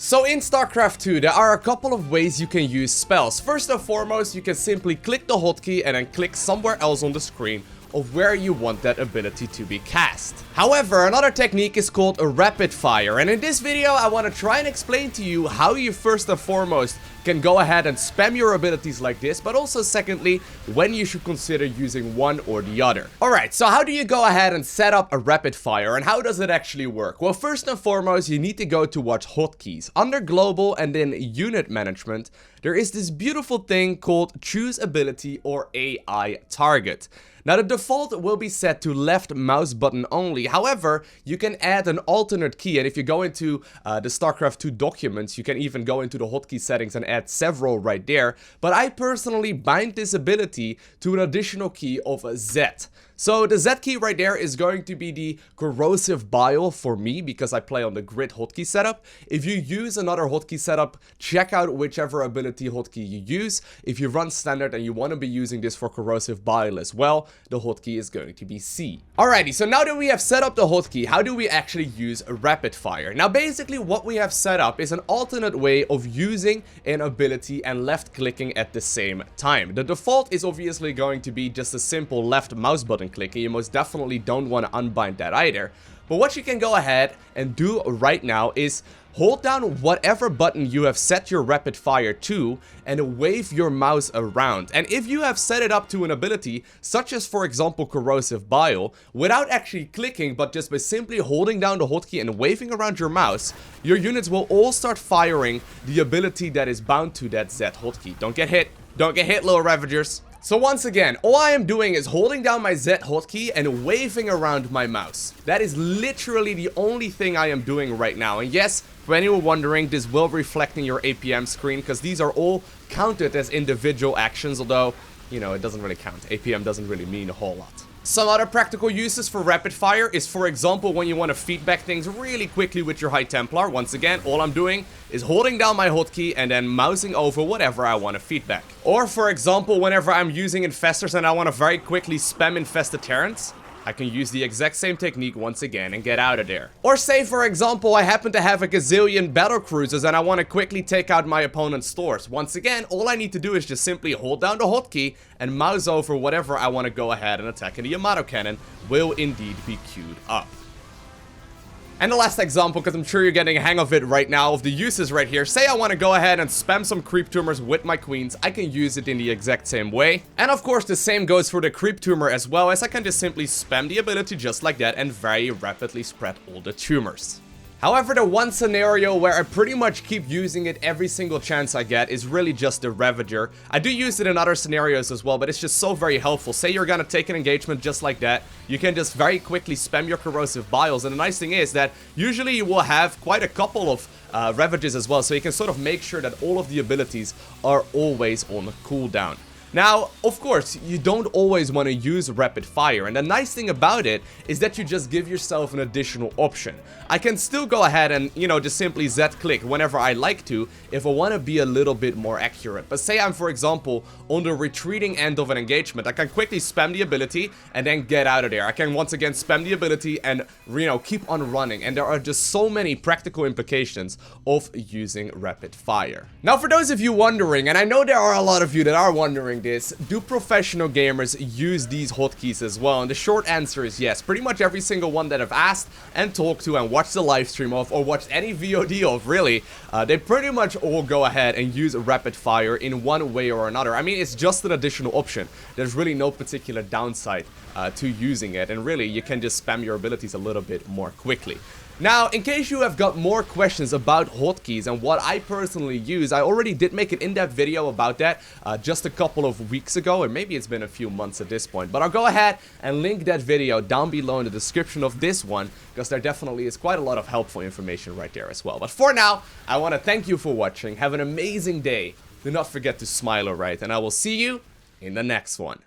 So in StarCraft 2, there are a couple of ways you can use spells. First and foremost, you can simply click the hotkey and then click somewhere else on the screen of where you want that ability to be cast. However, another technique is called a rapid fire, and in this video I want to try and explain to you how you first and foremost can go ahead and spam your abilities like this, but also secondly, when you should consider using one or the other. Alright, so how do you go ahead and set up a rapid fire, and how does it actually work? Well, first and foremost, you need to go to watch hotkeys. Under global and then unit management, there is this beautiful thing called choose ability or AI target. Now the default will be set to left mouse button only. However, you can add an alternate key, and if you go into the StarCraft 2 documents, you can even go into the hotkey settings and add several right there. But I personally bind this ability to an additional key of a Z. So the Z key right there is going to be the Corrosive Bile for me because I play on the grid hotkey setup. If you use another hotkey setup, check out whichever ability hotkey you use. If you run standard and you want to be using this for Corrosive Bile as well, the hotkey is going to be C. Alrighty, so now that we have set up the hotkey, how do we actually use a rapid fire? Now basically what we have set up is an alternate way of using an ability and left clicking at the same time. The default is obviously going to be just a simple left mouse button click, and you most definitely don't want to unbind that either. But what you can go ahead and do right now is hold down whatever button you have set your rapid fire to and wave your mouse around. And if you have set it up to an ability, such as for example Corrosive Bile, without actually clicking but just by simply holding down the hotkey and waving around your mouse, your units will all start firing the ability that is bound to that Z hotkey. Don't get hit. Don't get hit, little Ravagers. So once again, all I am doing is holding down my Z hotkey and waving around my mouse. That is literally the only thing I am doing right now. And yes, for anyone wondering, this will reflect in your APM screen because these are all counted as individual actions, although, you know, it doesn't really count. APM doesn't really mean a whole lot. Some other practical uses for rapid fire is, for example, when you want to feedback things really quickly with your High Templar. Once again, all I'm doing is holding down my hotkey and then mousing over whatever I want to feedback. Or, for example, whenever I'm using infestors and I want to very quickly spam infested Terrans, I can use the exact same technique once again and get out of there. Or say, for example, I happen to have a gazillion battle cruisers and I want to quickly take out my opponent's stores. Once again, all I need to do is just simply hold down the hotkey and mouse over whatever I want to go ahead and attack, and the Yamato cannon will indeed be queued up. And the last example, because I'm sure you're getting a hang of it right now, of the uses right here. Say I want to go ahead and spam some creep tumors with my queens. I can use it in the exact same way. And of course, the same goes for the creep tumor as well, as I can just simply spam the ability just like that and very rapidly spread all the tumors. However, the one scenario where I pretty much keep using it every single chance I get is really just the Ravager. I do use it in other scenarios as well, but it's just so very helpful. Say you're gonna take an engagement just like that, you can just very quickly spam your Corrosive Biles, and the nice thing is that usually you will have quite a couple of Ravagers as well, so you can sort of make sure that all of the abilities are always on cooldown. Now, of course, you don't always want to use rapid fire, and the nice thing about it is that you just give yourself an additional option. I can still go ahead and, you know, just simply Z-click whenever I like to if I want to be a little bit more accurate. But say I'm, for example, on the retreating end of an engagement, I can quickly spam the ability and then get out of there. I can once again spam the ability and, you know, keep on running, and there are just so many practical implications of using rapid fire. Now, for those of you wondering, and I know there are a lot of you that are wondering this, do professional gamers use these hotkeys as well? And the short answer is yes. Pretty much every single one that I've asked and talked to and watched the live stream of, or watched any VOD of really, they pretty much all go ahead and use rapid fire in one way or another. I mean, it's just an additional option. There's really no particular downside to using it, and really you can just spam your abilities a little bit more quickly. Now, in case you have got more questions about hotkeys and what I personally use, I already did make an in-depth video about that just a couple of weeks ago, or maybe it's been a few months at this point. But I'll go ahead and link that video down below in the description of this one, because there definitely is quite a lot of helpful information right there as well. But for now, I want to thank you for watching. Have an amazing day. Do not forget to smile, alright? And I will see you in the next one.